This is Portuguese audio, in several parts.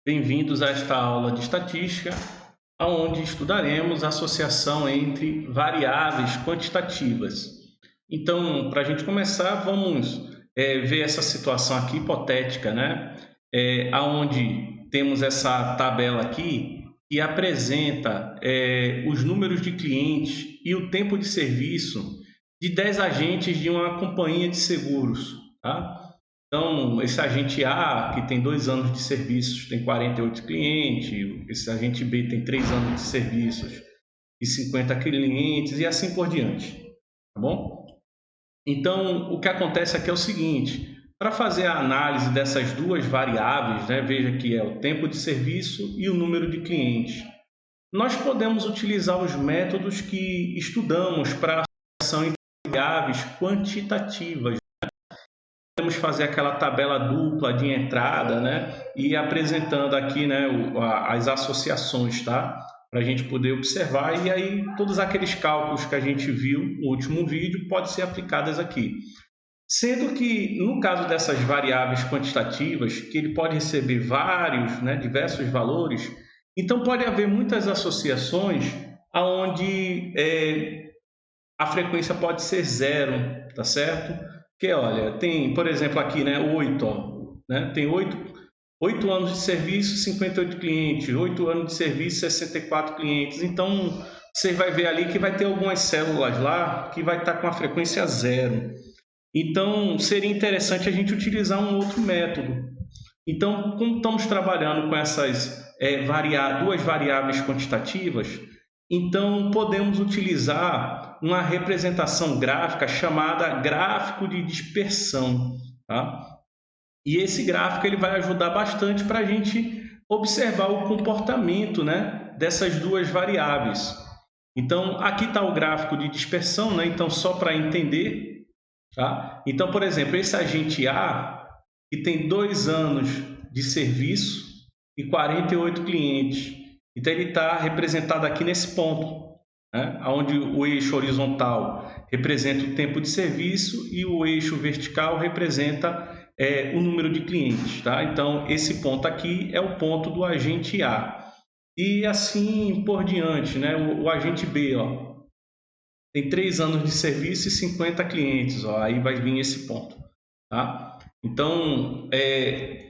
Bem-vindos a esta aula de estatística, onde estudaremos a associação entre variáveis quantitativas. Então, para a gente começar, vamos ver essa situação aqui hipotética, né? Onde temos essa tabela aqui que apresenta os números de clientes e o tempo de serviço de 10 agentes de uma companhia de seguros, tá? Então, esse agente A, que tem 2 anos de serviços, tem 48 clientes, esse agente B tem 3 anos de serviços e 50 clientes, e assim por diante, tá bom? Então, o que acontece aqui é o seguinte: para fazer a análise dessas duas variáveis, né, veja que é o tempo de serviço e o número de clientes, nós podemos utilizar os métodos que estudamos para a associação entre variáveis quantitativas. Podemos fazer aquela tabela dupla de entrada, né? E apresentando aqui, né, as associações, tá? Para a gente poder observar, e aí todos aqueles cálculos que a gente viu no último vídeo podem ser aplicados aqui. Sendo que, no caso dessas variáveis quantitativas, que ele pode receber vários, né, diversos valores, então pode haver muitas associações onde a frequência pode ser zero, tá certo? Que olha, tem, por exemplo, aqui, né, 8, ó, né? Tem 8 anos de serviço, 58 clientes, 8 anos de serviço, 64 clientes. Então, você vai ver ali que vai ter algumas células lá que vai estar com a frequência zero. Então, seria interessante a gente utilizar um outro método. Então, como estamos trabalhando com essas duas variáveis quantitativas, então podemos utilizar uma representação gráfica chamada gráfico de dispersão, tá? E esse gráfico ele vai ajudar bastante para a gente observar o comportamento, né, dessas duas variáveis. Então, aqui está o gráfico de dispersão, né? Então, só para entender, tá? Então, por exemplo, esse agente A, que tem 2 anos de serviço e 48 clientes. Então, ele está representado aqui nesse ponto, né? Onde o eixo horizontal representa o tempo de serviço e o eixo vertical representa o número de clientes, tá? Então, esse ponto aqui é o ponto do agente A. E assim por diante, né? O agente B, ó, tem 3 anos de serviço e 50 clientes, ó, aí vai vir esse ponto, tá? Então,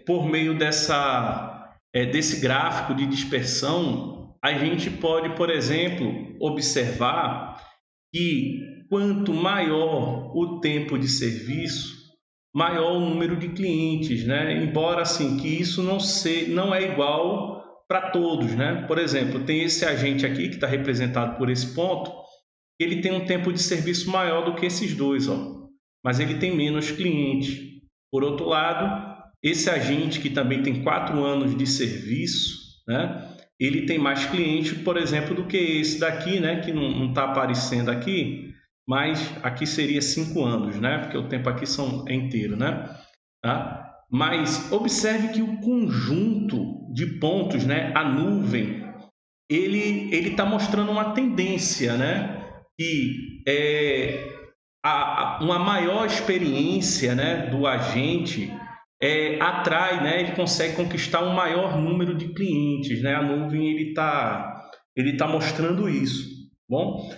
por meio desse gráfico de dispersão, a gente pode, por exemplo, observar que quanto maior o tempo de serviço, maior o número de clientes, né? Embora assim que isso não é igual para todos, né? Por exemplo, tem esse agente aqui que está representado por esse ponto, ele tem um tempo de serviço maior do que esses dois, ó, mas ele tem menos clientes. Por outro lado, esse agente que também tem 4 anos de serviço, né, ele tem mais clientes, por exemplo, do que esse daqui, né, que não está aparecendo aqui, mas aqui seria 5 anos, né, porque o tempo aqui é inteiro, né? Tá? Mas observe que o conjunto de pontos, né, a nuvem, ele está mostrando uma tendência, né? Que uma maior experiência, né, do agente atrai, né, ele consegue conquistar um maior número de clientes, né? A nuvem ele tá mostrando isso. Bom,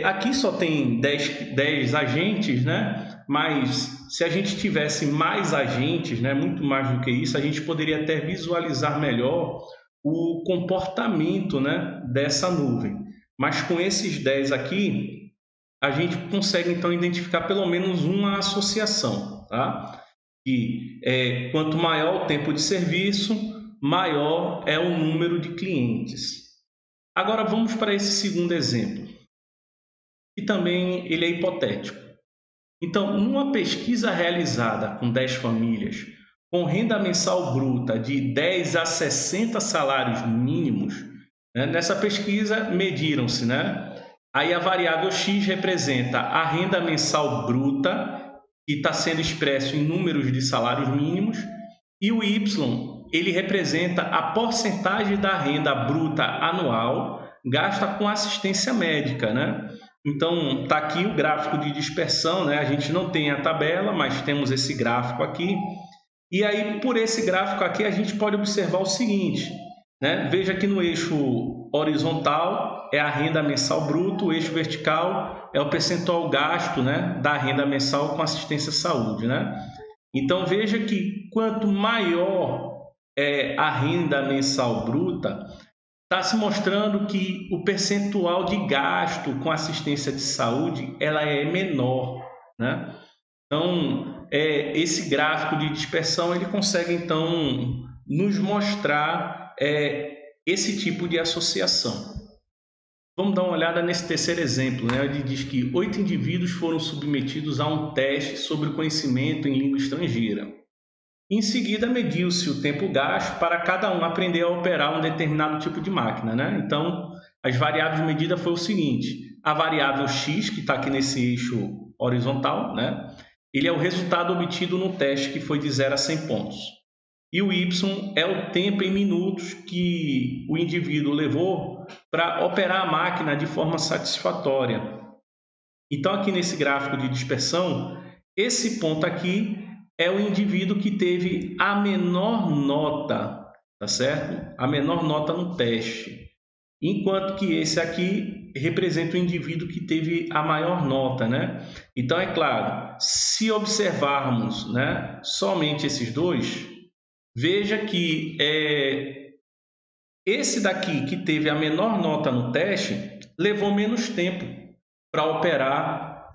aqui só tem 10 agentes, né? Mas se a gente tivesse mais agentes, né, muito mais do que isso, a gente poderia até visualizar melhor o comportamento, né, dessa nuvem. Mas com esses 10 aqui, a gente consegue então identificar pelo menos uma associação, tá? Que quanto maior o tempo de serviço, maior é o número de clientes. Agora vamos para esse segundo exemplo, que também ele é hipotético. Então, numa pesquisa realizada com 10 famílias, com renda mensal bruta de 10 a 60 salários mínimos, né, nessa pesquisa mediram-se, né? Aí a variável X representa a renda mensal bruta, que está sendo expresso em números de salários mínimos, e o Y, ele representa a porcentagem da renda bruta anual gasta com assistência médica, né? Então, está aqui o gráfico de dispersão, né? A gente não tem a tabela, mas temos esse gráfico aqui. E aí, por esse gráfico aqui, a gente pode observar o seguinte, né? Veja que no eixo horizontal é a renda mensal bruta, o eixo vertical é o percentual gasto, né, da renda mensal com assistência à saúde, né? Então, veja que quanto maior é a renda mensal bruta, está se mostrando que o percentual de gasto com assistência de saúde ela é menor, né? Então, esse gráfico de dispersão ele consegue então nos mostrar esse tipo de associação. Vamos dar uma olhada nesse terceiro exemplo, né? Ele diz que 8 indivíduos foram submetidos a um teste sobre o conhecimento em língua estrangeira. Em seguida, mediu-se o tempo gasto para cada um aprender a operar um determinado tipo de máquina, né? Então, as variáveis medidas foi o seguinte: a variável x, que está aqui nesse eixo horizontal, né? Ele é o resultado obtido no teste, que foi de 0 a 100 pontos. E o y é o tempo em minutos que o indivíduo levou para operar a máquina de forma satisfatória. Então, aqui nesse gráfico de dispersão, esse ponto aqui é o indivíduo que teve a menor nota, tá certo? A menor nota no teste. Enquanto que esse aqui representa o indivíduo que teve a maior nota, né? Então, é claro, se observarmos, né, somente esses dois, veja que esse daqui que teve a menor nota no teste levou menos tempo para operar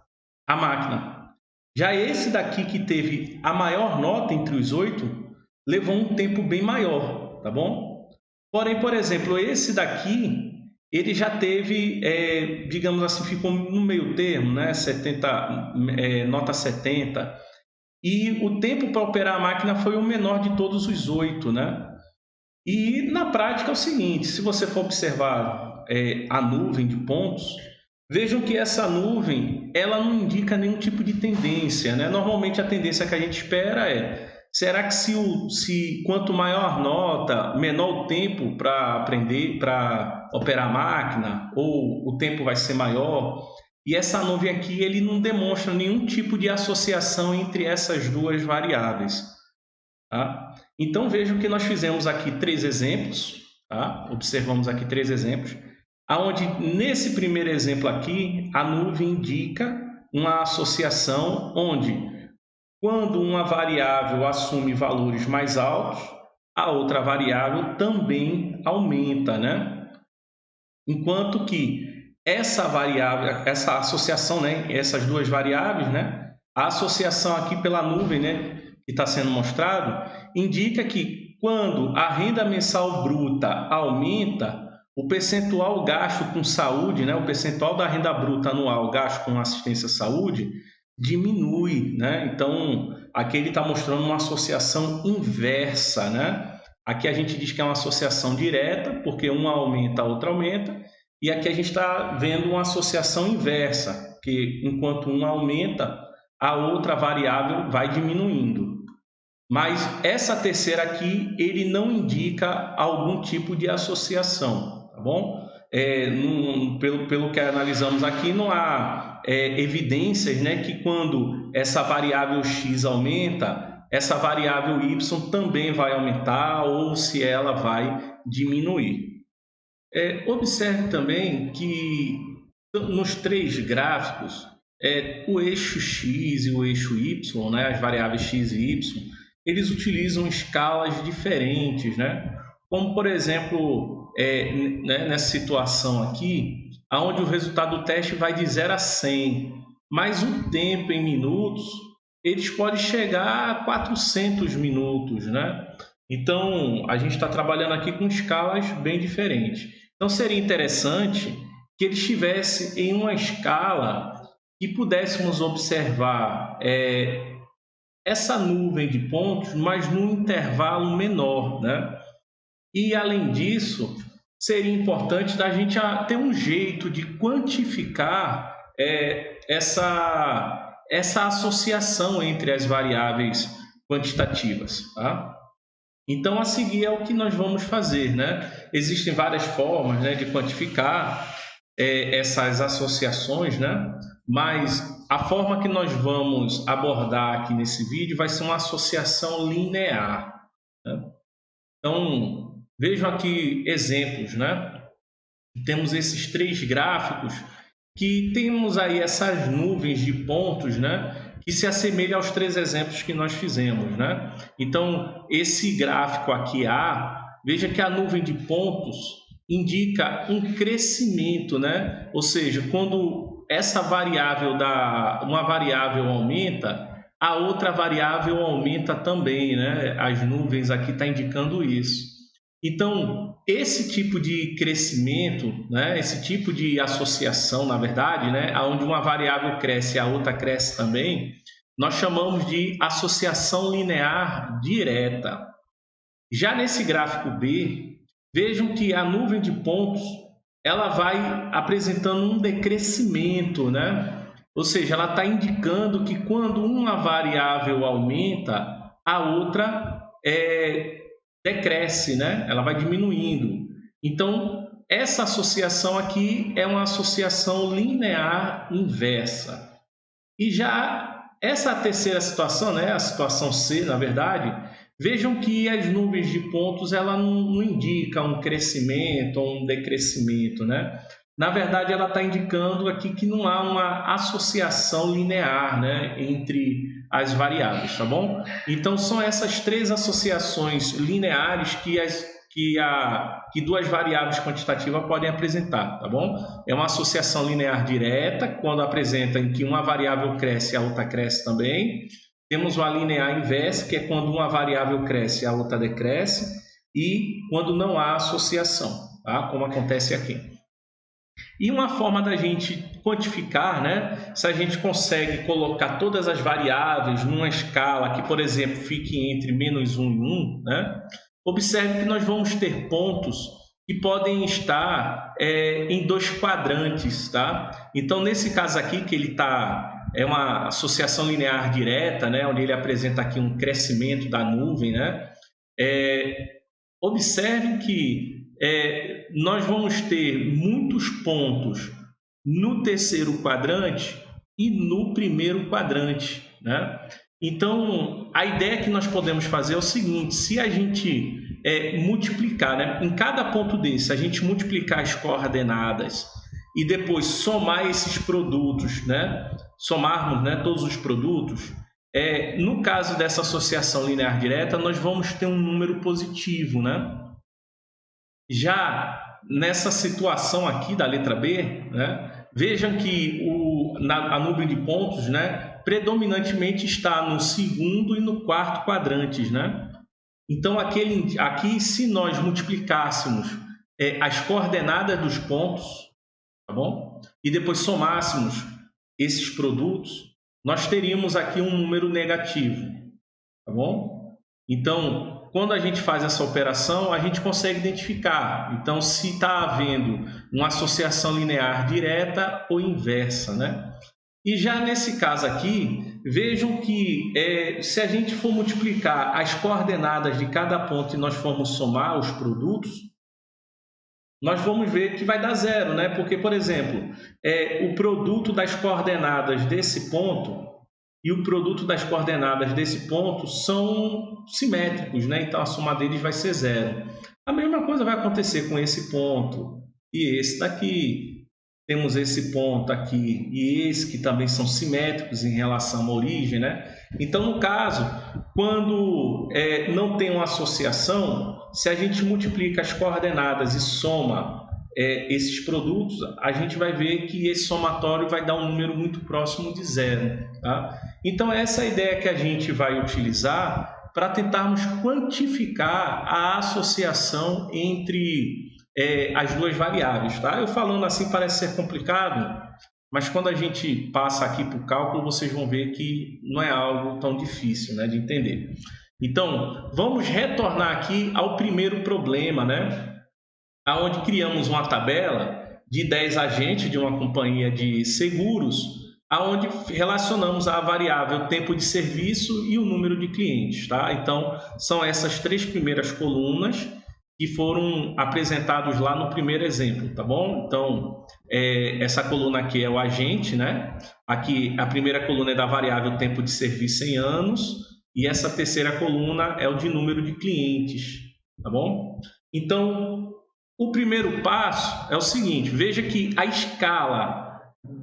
a máquina. Já esse daqui que teve a maior nota entre os 8 levou um tempo bem maior, tá bom? Porém, por exemplo, esse daqui ele já teve, digamos assim, ficou no meio termo, né? 70, nota 70. E o tempo para operar a máquina foi o menor de todos os 8, né? E na prática é o seguinte, se você for observar a nuvem de pontos, vejam que essa nuvem ela não indica nenhum tipo de tendência, né? Normalmente a tendência que a gente espera será que se quanto maior a nota, menor o tempo para aprender, para operar a máquina, ou o tempo vai ser maior? E essa nuvem aqui ele não demonstra nenhum tipo de associação entre essas duas variáveis, tá? Então vejam que nós fizemos aqui 3 exemplos, tá? Observamos aqui 3 exemplos, aonde nesse primeiro exemplo aqui a nuvem indica uma associação onde quando uma variável assume valores mais altos, a outra variável também aumenta, né? Enquanto que essa variável, essa associação, né, essas duas variáveis, né, a associação aqui pela nuvem, né, que está sendo mostrado, indica que quando a renda mensal bruta aumenta, o percentual gasto com saúde, né, o percentual da renda bruta anual gasto com assistência à saúde, diminui, né? Então, aqui ele está mostrando uma associação inversa, né? Aqui a gente diz que é uma associação direta, porque uma aumenta, a outra aumenta, e aqui a gente está vendo uma associação inversa, que enquanto uma aumenta, a outra variável vai diminuindo. Mas essa terceira aqui, ele não indica algum tipo de associação, tá bom? Pelo que analisamos aqui, não há evidências, né, que quando essa variável x aumenta, essa variável y também vai aumentar ou se ela vai diminuir. Observe também que nos 3 gráficos, o eixo x e o eixo y, né, as variáveis x e y, eles utilizam escalas diferentes, né? Como, por exemplo, né, nessa situação aqui, onde o resultado do teste vai de 0 a 100, mas o tempo em minutos, eles podem chegar a 400 minutos, né? Então, a gente está trabalhando aqui com escalas bem diferentes. Então, seria interessante que ele estivesse em uma escala que pudéssemos observar essa nuvem de pontos, mas num intervalo menor, né? E, além disso, seria importante da gente ter um jeito de quantificar essa associação entre as variáveis quantitativas, tá? Então, a seguir é o que nós vamos fazer, né? Existem várias formas, né, de quantificar essas associações, né? Mas a forma que nós vamos abordar aqui nesse vídeo vai ser uma associação linear, né? Então, vejam aqui exemplos, né? Temos esses 3 gráficos que temos aí essas nuvens de pontos, né? Que se assemelham aos 3 exemplos que nós fizemos, né? Então, esse gráfico aqui A, veja que a nuvem de pontos indica um crescimento, né? Ou seja, quando essa variável uma variável aumenta, a outra variável aumenta também, né? As nuvens aqui estão indicando isso. Então, esse tipo de crescimento, né? Esse tipo de associação, na verdade, né? Onde uma variável cresce e a outra cresce também, nós chamamos de associação linear direta. Já nesse gráfico B, vejam que a nuvem de pontos ela vai apresentando um decrescimento, né? Ou seja, ela está indicando que quando uma variável aumenta, a outra decresce, né? Ela vai diminuindo. Então, essa associação aqui é uma associação linear inversa. E já essa terceira situação, né? A situação C, na verdade, vejam que as nuvens de pontos ela não indica um crescimento ou um decrescimento, né? Na verdade, ela está indicando aqui que não há uma associação linear, né, entre as variáveis, tá bom? Então, são essas 3 associações lineares que 2 variáveis quantitativas podem apresentar, tá bom? É uma associação linear direta, quando apresenta em que uma variável cresce e a outra cresce também. Temos uma linear inversa, que é quando uma variável cresce e a outra decresce, e quando não há associação, tá? Como acontece aqui. E uma forma da gente quantificar, né? Se a gente consegue colocar todas as variáveis numa escala que, por exemplo, fique entre -1 e 1, né? Observe que nós vamos ter pontos que podem estar em 2 quadrantes, tá? Então, nesse caso aqui, que ele é uma associação linear direta, né? Onde ele apresenta aqui um crescimento da nuvem, né? Observe que nós vamos ter muitos pontos no terceiro quadrante e no primeiro quadrante, né? Então, a ideia que nós podemos fazer é o seguinte: se a gente multiplicar, né, em cada ponto desse, a gente multiplicar as coordenadas e depois somar esses produtos, né, somarmos, né, todos os produtos, no caso dessa associação linear direta, nós vamos ter um número positivo, né? Já nessa situação aqui da letra B, né, vejam que a nuvem de pontos, né, predominantemente está no segundo e no quarto quadrantes, né? Então, aqui, se nós multiplicássemos as coordenadas dos pontos, tá bom? E depois somássemos esses produtos, nós teríamos aqui um número negativo, tá bom? Então, quando a gente faz essa operação, a gente consegue identificar. Então, se está havendo uma associação linear direta ou inversa, né? E já nesse caso aqui, vejam que se a gente for multiplicar as coordenadas de cada ponto e nós formos somar os produtos, nós vamos ver que vai dar 0, né? Porque, por exemplo, o produto das coordenadas desse ponto e o produto das coordenadas desse ponto são simétricos, né? Então, a soma deles vai ser 0. A mesma coisa vai acontecer com esse ponto e esse daqui. Temos esse ponto aqui e esse que também são simétricos em relação à origem, né? Então, no caso, quando não tem uma associação, se a gente multiplica as coordenadas e soma esses produtos, a gente vai ver que esse somatório vai dar um número muito próximo de 0, tá? Então, essa é a ideia que a gente vai utilizar para tentarmos quantificar a associação entre as 2 variáveis, tá? Eu falando assim parece ser complicado, mas quando a gente passa aqui para o cálculo, vocês vão ver que não é algo tão difícil, né, de entender. Então, vamos retornar aqui ao primeiro problema, né? Onde criamos uma tabela de 10 agentes de uma companhia de seguros, onde relacionamos a variável tempo de serviço e o número de clientes, tá? Então, são essas 3 primeiras colunas que foram apresentados lá no primeiro exemplo, tá bom? Então, essa coluna aqui é o agente, né? Aqui, a primeira coluna é da variável tempo de serviço em anos, e essa terceira coluna é o de número de clientes, tá bom? Então, o primeiro passo é o seguinte, veja que a escala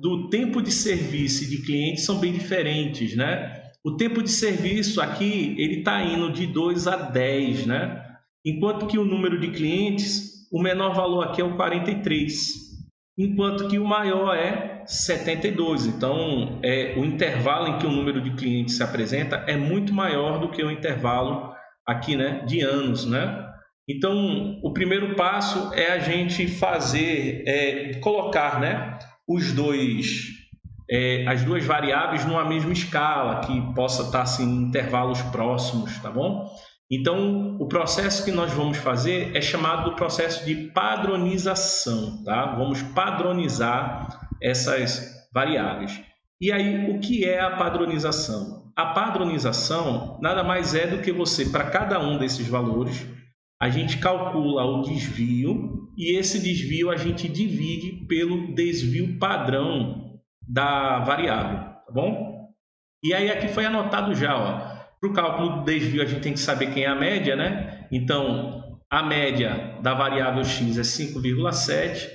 do tempo de serviço e de clientes são bem diferentes, né? O tempo de serviço aqui, ele está indo de 2 a 10, né? Enquanto que o número de clientes, o menor valor aqui é o 43, enquanto que o maior é 72. Então, o intervalo em que o número de clientes se apresenta é muito maior do que o intervalo aqui, né, de anos, né? Então, o primeiro passo é a gente colocar, né, as duas variáveis numa mesma escala, que possa estar assim, em intervalos próximos, tá bom? Então, o processo que nós vamos fazer é chamado do processo de padronização, tá? Vamos padronizar essas variáveis. E aí, o que é a padronização? A padronização nada mais é do que você, para cada um desses valores, a gente calcula o desvio e esse desvio a gente divide pelo desvio padrão da variável, tá bom? E aí aqui foi anotado já, ó. Para o cálculo do desvio, a gente tem que saber quem é a média, né? Então, a média da variável x é 5,7,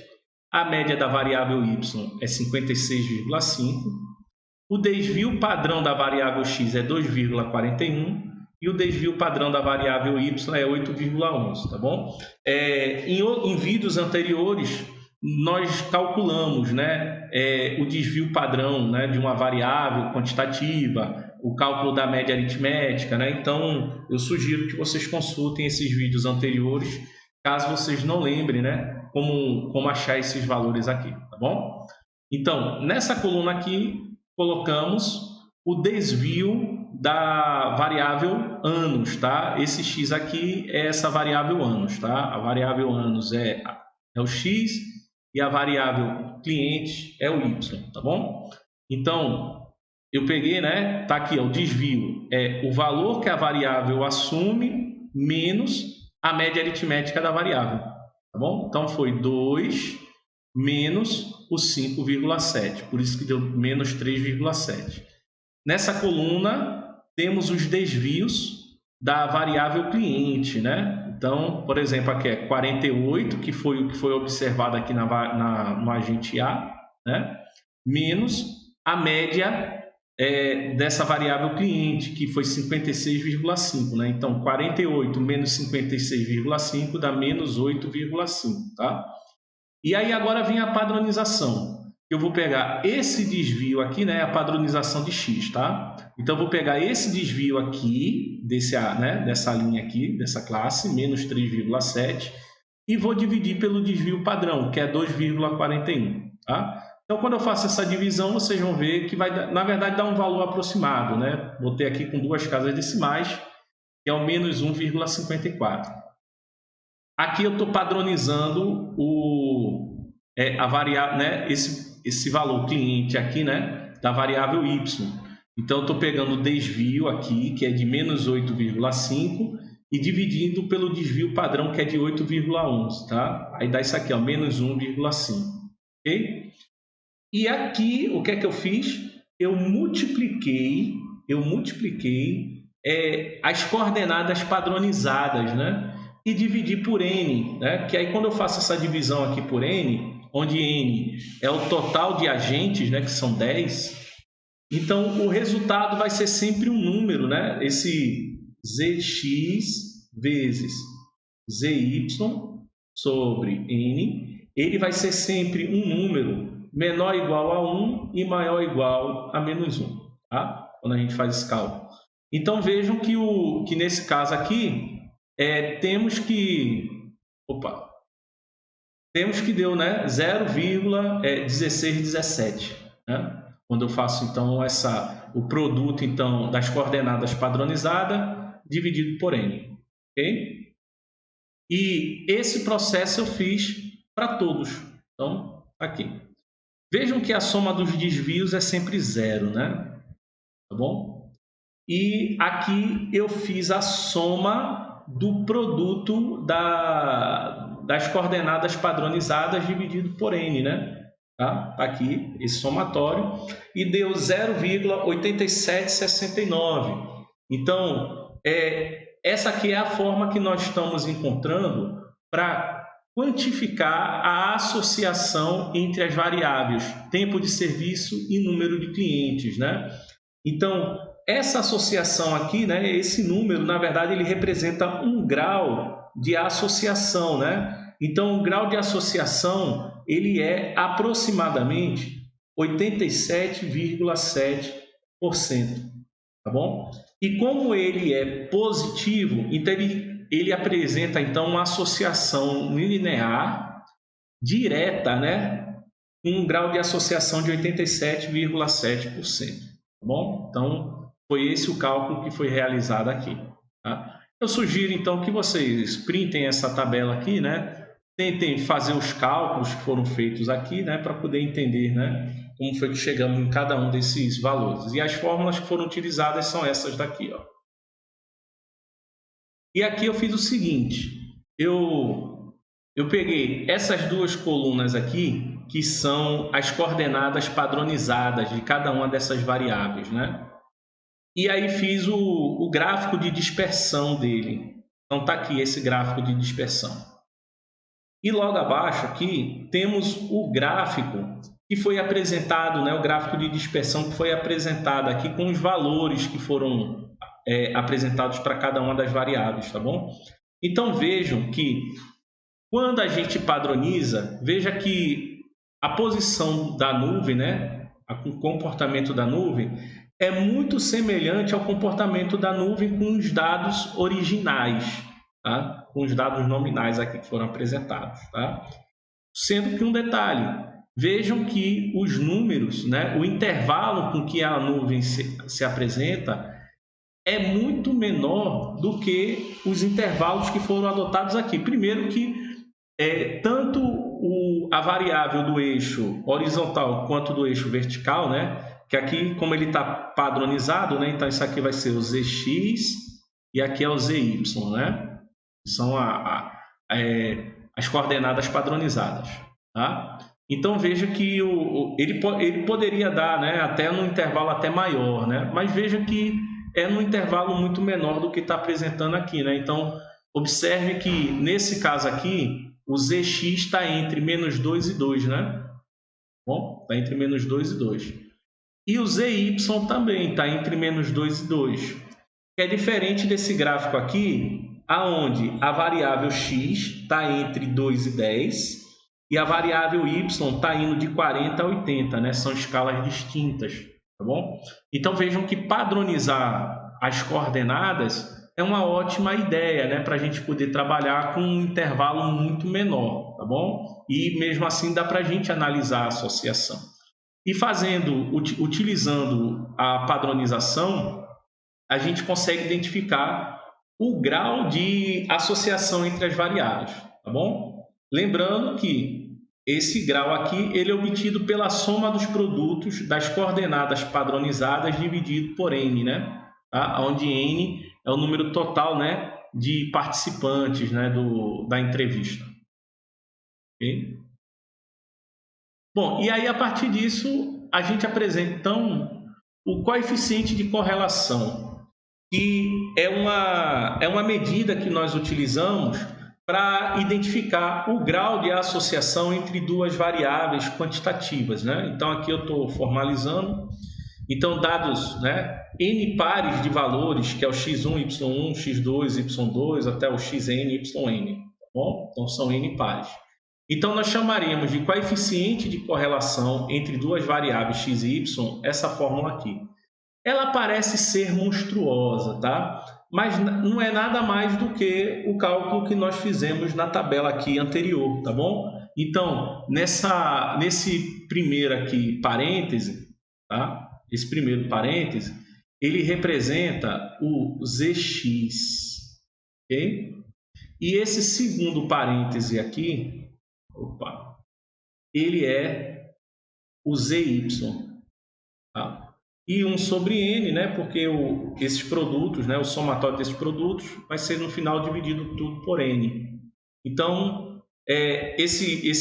a média da variável y é 56,5, o desvio padrão da variável x é 2,41 e o desvio padrão da variável y é 8,11, tá bom? Em vídeos anteriores, nós calculamos, né, o desvio padrão, né, de uma variável quantitativa, o cálculo da média aritmética, né? Então, eu sugiro que vocês consultem esses vídeos anteriores, caso vocês não lembrem, né, como achar esses valores aqui, tá bom? Então, nessa coluna aqui, colocamos o desvio da variável anos, tá? Esse x aqui é essa variável anos, tá? A variável anos é o x e a variável cliente é o y, tá bom? Então, eu peguei, né? Tá aqui, ó, o desvio é o valor que a variável assume menos a média aritmética da variável, tá bom? Então, foi 2 menos o 5,7, por isso que deu menos 3,7. Nessa coluna, temos os desvios da variável cliente, né? Então, por exemplo, aqui é 48, que foi o que foi observado aqui no agente A, né? Menos a média dessa variável cliente, que foi 56,5, né? Então, 48 menos 56,5 dá menos 8,5, tá? E aí agora vem a padronização. Eu vou pegar esse desvio aqui, né? A padronização de x, tá? Então, eu vou pegar esse desvio aqui, dessa linha aqui, dessa classe, menos 3,7, e vou dividir pelo desvio padrão, que é 2,41, tá? Então, quando eu faço essa divisão, vocês vão ver que vai, na verdade, dar um valor aproximado, né? Botei aqui com 2 casas decimais, que é o menos 1,54. Aqui eu estou padronizando a variável, né? Esse valor cliente aqui, né? Da variável y. Então, eu estou pegando o desvio aqui, que é de menos 8,5, e dividindo pelo desvio padrão, que é de 8,11, tá? Aí dá isso aqui, ó, menos 1,5, ok? E aqui, o que é que eu fiz? Eu multipliquei as coordenadas padronizadas, né? E dividi por n, né? Que aí quando eu faço essa divisão aqui por n, onde n é o total de agentes, né? Que são 10, então o resultado vai ser sempre um número, né? Esse zx vezes zy sobre n, ele vai ser sempre um número menor ou igual a 1 e maior ou igual a menos 1, tá? Quando a gente faz esse cálculo. Então, vejam que nesse caso aqui, temos que deu, né, 0,1617, né? Quando eu faço, então, o produto, então, das coordenadas padronizada dividido por n, ok? E esse processo eu fiz para todos. Então, aqui. Vejam que a soma dos desvios é sempre 0, né? Tá bom? E aqui eu fiz a soma do produto das coordenadas padronizadas dividido por n, né? Tá aqui esse somatório e deu 0,8769. Então, essa aqui é a forma que nós estamos encontrando para quantificar a associação entre as variáveis tempo de serviço e número de clientes, né? Então, essa associação aqui, né, esse número, na verdade, ele representa um grau de associação, né? Então, o grau de associação, ele é aproximadamente 87,7%, tá bom? E como ele é positivo, então ele apresenta então uma associação linear direta, né? Um grau de associação de 87,7%, tá bom? Então, foi esse o cálculo que foi realizado aqui, tá? Eu sugiro então que vocês printem essa tabela aqui, né? Tentem fazer os cálculos que foram feitos aqui, né, para poder entender, né, como foi que chegamos em cada um desses valores. E as fórmulas que foram utilizadas são essas daqui, ó. E aqui eu fiz o seguinte, eu peguei essas duas colunas aqui, que são as coordenadas padronizadas de cada uma dessas variáveis, né? E aí fiz o gráfico de dispersão dele. Então tá aqui esse gráfico de dispersão. E logo abaixo aqui temos o gráfico que foi apresentado, né, o gráfico de dispersão que foi apresentado aqui com os valores que foram apresentados para cada uma das variáveis, tá bom? Então vejam que quando a gente padroniza, veja que a posição da nuvem, né, o comportamento da nuvem é muito semelhante ao comportamento da nuvem com os dados originais, tá? Com os dados nominais aqui que foram apresentados, tá? Sendo que um detalhe, vejam que os números, né, o intervalo com que a nuvem se apresenta é muito menor do que os intervalos que foram adotados aqui. Primeiro que tanto a variável do eixo horizontal quanto do eixo vertical, né, que aqui, como ele está padronizado, né, então isso aqui vai ser o ZX e aqui é o ZY, né? São as coordenadas padronizadas, tá? Então veja que ele poderia dar, né, até no intervalo até maior, né? Mas veja que é num intervalo muito menor do que está apresentando aqui, né? Então observe que nesse caso aqui o ZX está entre menos 2 e 2, né? Bom, está entre menos 2 e 2. E o ZY também está entre menos 2 e 2. Que é diferente desse gráfico aqui, aonde a variável x está entre 2 e 10 e a variável y está indo de 40 a 80, né? São escalas distintas, tá bom? Então vejam que padronizar as coordenadas é uma ótima ideia, né? Para a gente poder trabalhar com um intervalo muito menor, tá bom? E mesmo assim dá para a gente analisar a associação. E utilizando a padronização, a gente consegue identificar o grau de associação entre as variáveis, tá bom? Lembrando que esse grau aqui ele é obtido pela soma dos produtos das coordenadas padronizadas dividido por n, né? Tá? Onde n é o número total, né, de participantes, né, da entrevista. Okay? Bom, e aí a partir disso a gente apresenta então o coeficiente de correlação, que é uma medida que nós utilizamos para identificar o grau de associação entre duas variáveis quantitativas, né? Então aqui eu estou formalizando. Então dados, né, n pares de valores, que é o x1, y1, x2, y2 até o xn, yn, tá bom? Então são n pares. Então nós chamaríamos de coeficiente de correlação entre duas variáveis x e y essa fórmula aqui. Ela parece ser monstruosa, tá? Mas não é nada mais do que o cálculo que nós fizemos na tabela aqui anterior, tá bom? Então, nesse primeiro aqui parêntese, tá? Esse primeiro parêntese, ele representa o ZX, ok? E esse segundo parêntese aqui, ele é o ZY, tá? e 1 sobre N, né? Porque esses produtos, né? O somatório desses produtos vai ser no final dividido tudo por N. Então, esse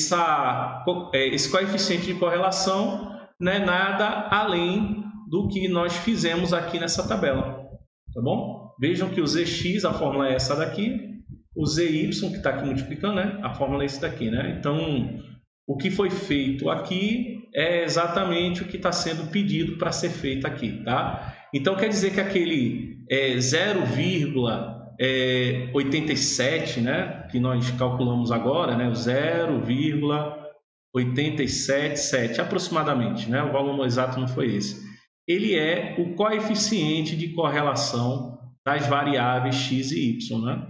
coeficiente de correlação não é nada além do que nós fizemos aqui nessa tabela, tá bom? Vejam que o Zx, a fórmula é essa daqui, o Zy, que está aqui multiplicando, né? A fórmula é esse daqui, né? Então, o que foi feito aqui é exatamente o que está sendo pedido para ser feito aqui, tá? Então, quer dizer que aquele 0,87, né, que nós calculamos agora, né, 0,877 aproximadamente, né, o valor exato não foi esse. Ele é o coeficiente de correlação das variáveis x e y, né?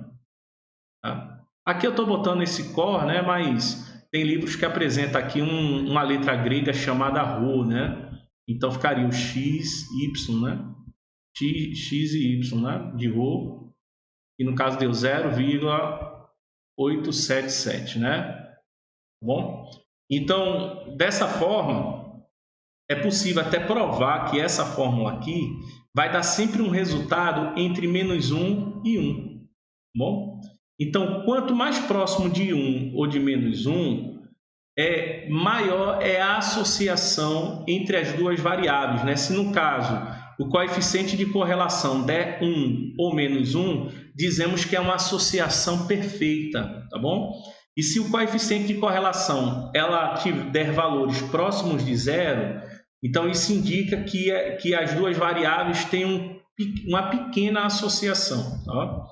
Tá? Aqui eu estou botando esse cor, né, mas tem livros que apresentam aqui uma letra grega chamada ρ, né? Então ficaria o x, y, né? X e y, né? De ρ. E no caso deu 0,877, né? Tá bom? Então, dessa forma, é possível até provar que essa fórmula aqui vai dar sempre um resultado entre menos 1 e 1. Tá bom? Então, quanto mais próximo de 1 ou de menos 1, maior é a associação entre as duas variáveis, né? Se no caso o coeficiente de correlação der 1 ou menos 1, dizemos que é uma associação perfeita, tá bom? E se o coeficiente de correlação der valores próximos de zero, então isso indica que as duas variáveis têm uma pequena associação, tá?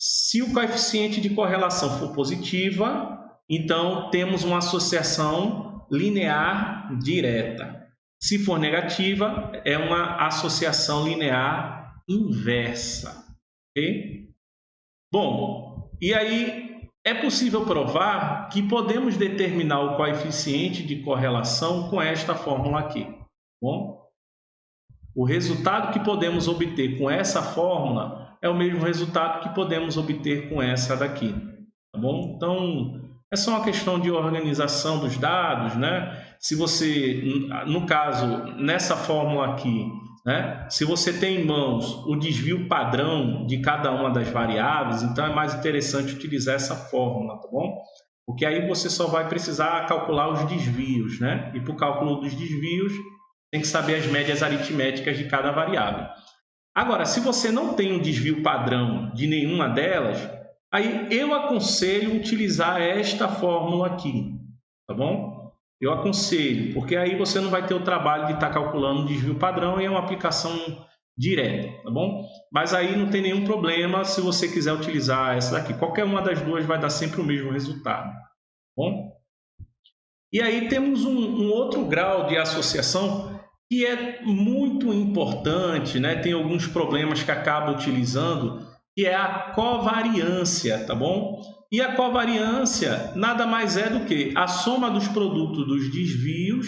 Se o coeficiente de correlação for positiva, então temos uma associação linear direta. Se for negativa, é uma associação linear inversa. Ok? Bom, e aí é possível provar que podemos determinar o coeficiente de correlação com esta fórmula aqui. Bom, o resultado que podemos obter com essa fórmula é o mesmo resultado que podemos obter com essa daqui. Tá bom? Então, é só uma questão de organização dos dados, né? Se você, no caso, nessa fórmula aqui, né? Se você tem em mãos o desvio padrão de cada uma das variáveis, então é mais interessante utilizar essa fórmula, tá bom? Porque aí você só vai precisar calcular os desvios, né? E para o cálculo dos desvios, tem que saber as médias aritméticas de cada variável. Agora, se você não tem um desvio padrão de nenhuma delas, aí eu aconselho utilizar esta fórmula aqui, tá bom? Eu aconselho, porque aí você não vai ter o trabalho de estar calculando o desvio padrão e é uma aplicação direta, tá bom? Mas aí não tem nenhum problema se você quiser utilizar essa daqui. Qualquer uma das duas vai dar sempre o mesmo resultado, tá bom? E aí temos um outro grau de associação que é muito importante, né? Tem alguns problemas que acaba utilizando, que é a covariância, tá bom? E a covariância nada mais é do que a soma dos produtos dos desvios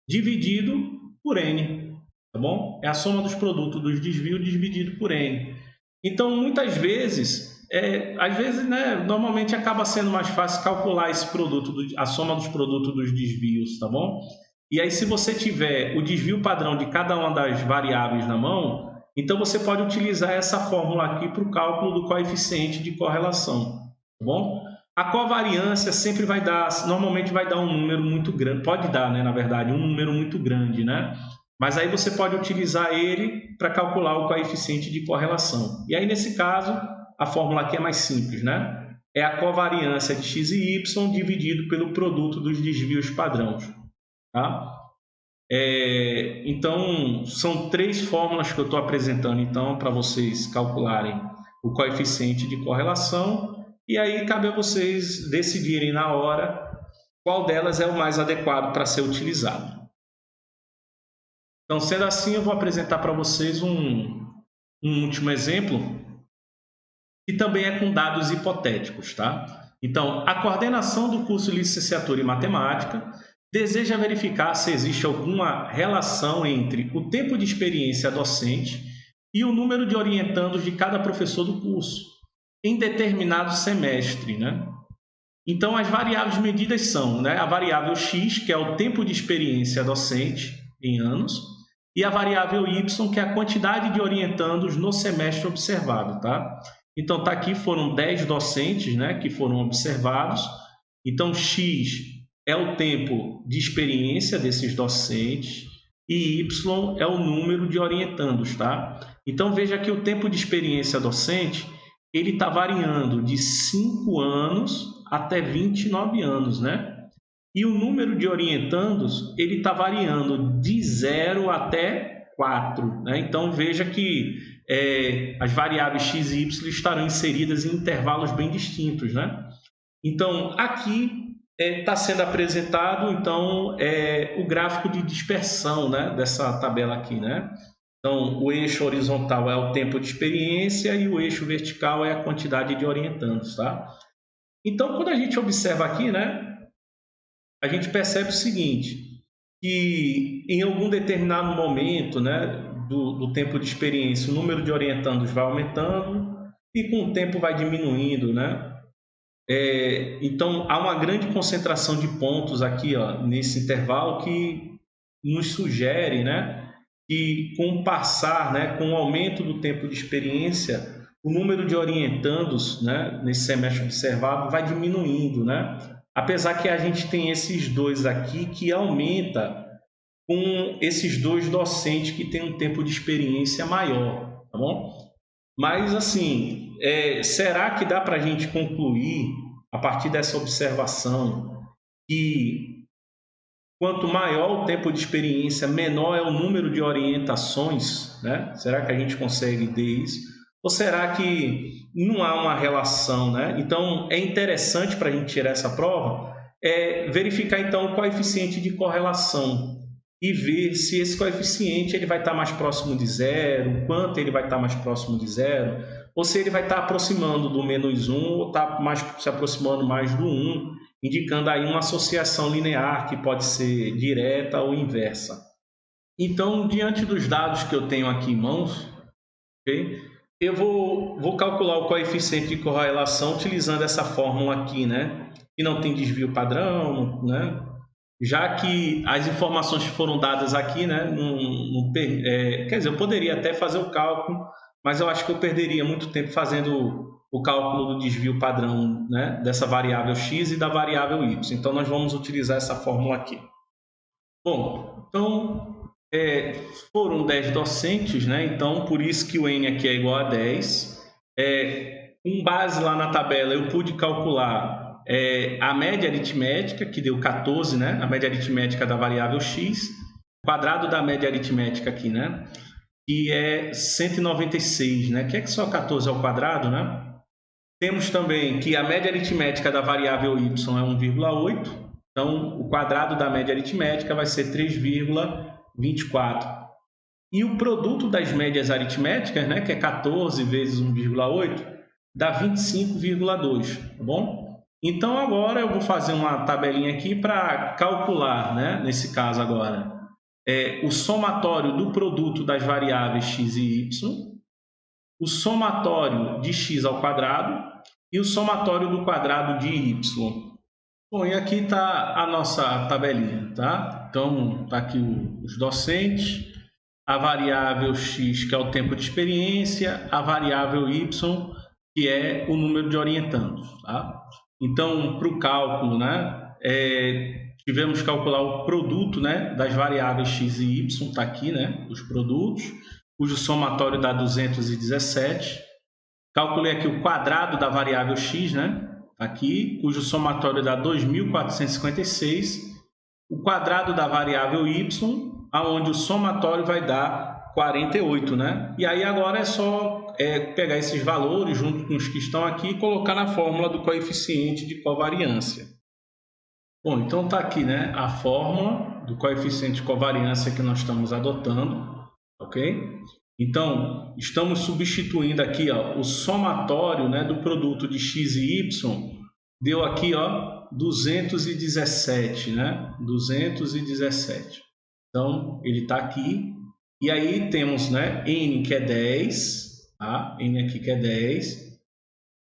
dividido por N, tá bom? É a soma dos produtos dos desvios dividido por N. Então, muitas vezes, né, normalmente acaba sendo mais fácil calcular esse produto, a soma dos produtos dos desvios, tá bom? E aí, se você tiver o desvio padrão de cada uma das variáveis na mão, então você pode utilizar essa fórmula aqui para o cálculo do coeficiente de correlação, tá bom? A covariância sempre vai dar, normalmente vai dar um número muito grande, pode dar, né, na verdade, um número muito grande, né? Mas aí você pode utilizar ele para calcular o coeficiente de correlação. E aí, nesse caso, a fórmula aqui é mais simples, né? É a covariância de x e y dividido pelo produto dos desvios padrões. Tá? Então, são 3 fórmulas que eu estou apresentando então, para vocês calcularem o coeficiente de correlação, e aí cabe a vocês decidirem na hora qual delas é o mais adequado para ser utilizado. Então, sendo assim, eu vou apresentar para vocês um último exemplo, que também é com dados hipotéticos. Tá? Então, a coordenação do curso de licenciatura em matemática deseja verificar se existe alguma relação entre o tempo de experiência docente e o número de orientandos de cada professor do curso, em determinado semestre, né? Então, as variáveis medidas são, né, a variável x, que é o tempo de experiência docente em anos, e a variável y, que é a quantidade de orientandos no semestre observado, tá? Então, tá aqui, foram 10 docentes, né, que foram observados. Então, x é o tempo de experiência desses docentes e y é o número de orientandos, tá? Então, veja que o tempo de experiência docente, ele está variando de 5 anos até 29 anos, né? E o número de orientandos, ele está variando de 0 até 4, né? Então, veja que as variáveis x e y estarão inseridas em intervalos bem distintos, né? Então, aqui está sendo apresentado então, o gráfico de dispersão, né, dessa tabela aqui, né? Então, o eixo horizontal é o tempo de experiência e o eixo vertical é a quantidade de orientandos, tá? Então, quando a gente observa aqui, né, a gente percebe o seguinte, que em algum determinado momento, né, do tempo de experiência, o número de orientandos vai aumentando e com o tempo vai diminuindo, né? Então, há uma grande concentração de pontos aqui, ó, nesse intervalo que nos sugere, né, que com o passar, né, com o aumento do tempo de experiência, o número de orientandos, né, nesse semestre observado vai diminuindo, né? Apesar que a gente tem esses dois aqui que aumenta com esses dois docentes que têm um tempo de experiência maior, tá bom? Mas, assim, será que dá para a gente concluir, a partir dessa observação, que quanto maior o tempo de experiência, menor é o número de orientações, né? Será que a gente consegue ver isso? Ou será que não há uma relação, né? Então, é interessante para a gente tirar essa prova, verificar, então, o coeficiente de correlação e ver se esse coeficiente ele vai estar mais próximo de zero, quanto ele vai estar mais próximo de zero, ou se ele vai estar aproximando do -1 ou está se aproximando mais do 1, indicando aí uma associação linear que pode ser direta ou inversa. Então, diante dos dados que eu tenho aqui em mãos, okay, eu vou calcular o coeficiente de correlação utilizando essa fórmula aqui, né? Que não tem desvio padrão, né? Já que as informações que foram dadas aqui, né? Quer dizer, eu poderia até fazer o cálculo, mas eu acho que eu perderia muito tempo fazendo o cálculo do desvio padrão, né, dessa variável x e da variável y. Então, nós vamos utilizar essa fórmula aqui. Bom, então, foram 10 docentes, né? Então, por isso que o N aqui é igual a 10. Com base lá na tabela, eu pude calcular a média aritmética, que deu 14, né? A média aritmética da variável x, quadrado da média aritmética aqui, né? Que é 196, né? Que é que só 14 ao quadrado, né? Temos também que a média aritmética da variável y é 1,8. Então, o quadrado da média aritmética vai ser 3,24. E o produto das médias aritméticas, né, que é 14 vezes 1,8, dá 25,2, tá bom? Então, agora eu vou fazer uma tabelinha aqui para calcular, né, nesse caso agora, o somatório do produto das variáveis x e y, o somatório de x ao quadrado e o somatório do quadrado de y. Bom, e aqui está a nossa tabelinha, tá? Então, está aqui os docentes, a variável x, que é o tempo de experiência, a variável y, que é o número de orientandos, tá? Então, para o cálculo, né, tivemos que calcular o produto, né, das variáveis x e y, está aqui, né, os produtos, cujo somatório dá 217. Calculei aqui o quadrado da variável x, né, aqui, cujo somatório dá 2.456. O quadrado da variável y, aonde o somatório vai dar 48, né? E aí agora é só pegar esses valores junto com os que estão aqui e colocar na fórmula do coeficiente de covariância. Bom, então está aqui, né, a fórmula do coeficiente de covariância que nós estamos adotando, ok? Então, estamos substituindo aqui, ó, o somatório, né, do produto de x e y, deu aqui, ó, 217, né? 217. Então, ele está aqui. E aí temos, né, n que é 10, tá? N aqui que é 10.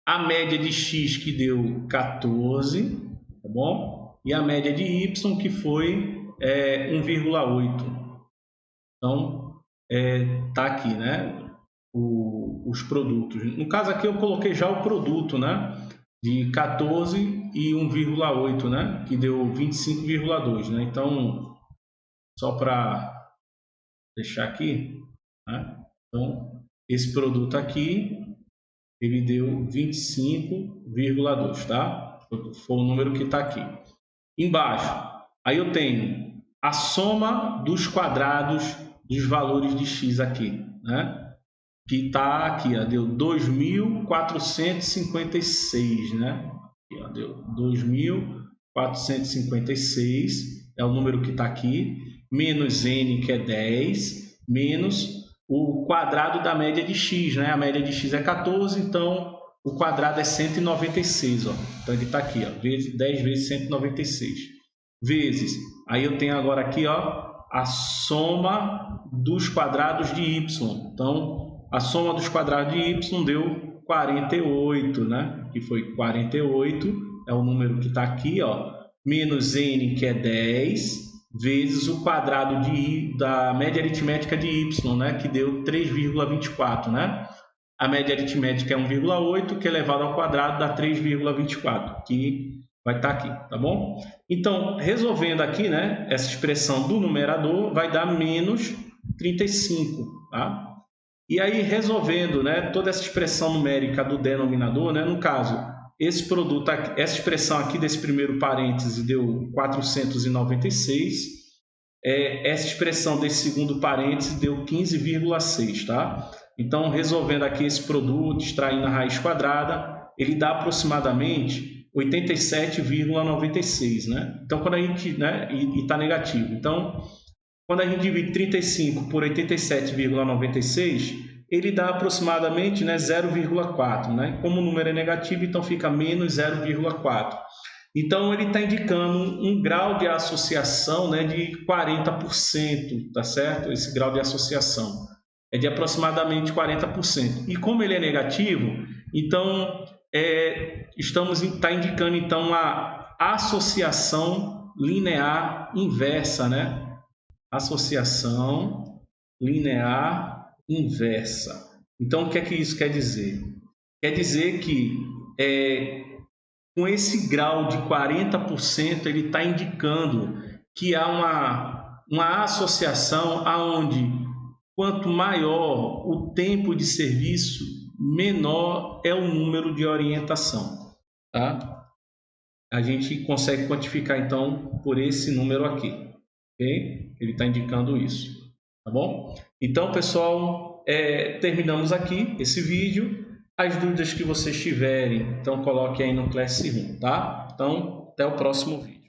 A média de x que deu 14, tá bom? E a média de y que foi 1,8. Então, tá aqui, né? Os produtos. No caso aqui eu coloquei já o produto, né? De 14 e 1,8, né? Que deu 25,2, né? Então, só para deixar aqui, né? Então, esse produto aqui, ele deu 25,2, tá? Foi o número que está aqui. Embaixo, aí eu tenho a soma dos quadrados dos valores de x aqui, né? Que está aqui, ó, deu 2.456, né? Aqui, ó, deu 2.456, é o número que está aqui, menos n, que é 10, menos o quadrado da média de x, né? A média de x é 14, então o quadrado é 196, ó. Então ele está aqui, ó, 10 vezes 196, vezes, aí eu tenho agora aqui, ó, a soma dos quadrados de y. Então, a soma dos quadrados de y deu 48, né? Que foi 48, é o número que está aqui, ó, menos n, que é 10, vezes o quadrado da média aritmética de y, né? Que deu 3,24, né? A média aritmética é 1,8, que elevado ao quadrado dá 3,24, que vai estar aqui, tá bom? Então, resolvendo aqui, né, essa expressão do numerador vai dar menos 35, tá? E aí, resolvendo, né, toda essa expressão numérica do denominador, né, no caso, esse produto, essa expressão aqui desse primeiro parêntese deu 496, essa expressão desse segundo parêntese deu 15,6, tá? Então, resolvendo aqui esse produto, extraindo a raiz quadrada, ele dá aproximadamente 87,96, né? Então, quando a gente, né, e está negativo. Então, quando a gente divide 35 por 87,96, ele dá aproximadamente, né, 0,4, né? Como o número é negativo, então fica menos 0,4. Então, ele está indicando um grau de associação, né, de 40%, tá certo? Esse grau de associação é de aproximadamente 40%. E como ele é negativo, então está indicando então a associação linear inversa, né? Associação linear inversa. Então, o que é que isso quer dizer? Quer dizer que com esse grau de 40%, ele está indicando que há uma associação aonde quanto maior o tempo de serviço, menor é o número de orientação, tá? A gente consegue quantificar, então, por esse número aqui, ok? Ele está indicando isso, tá bom? Então, pessoal, terminamos aqui esse vídeo. As dúvidas que vocês tiverem, então, coloque aí no Classroom, tá? Então, até o próximo vídeo.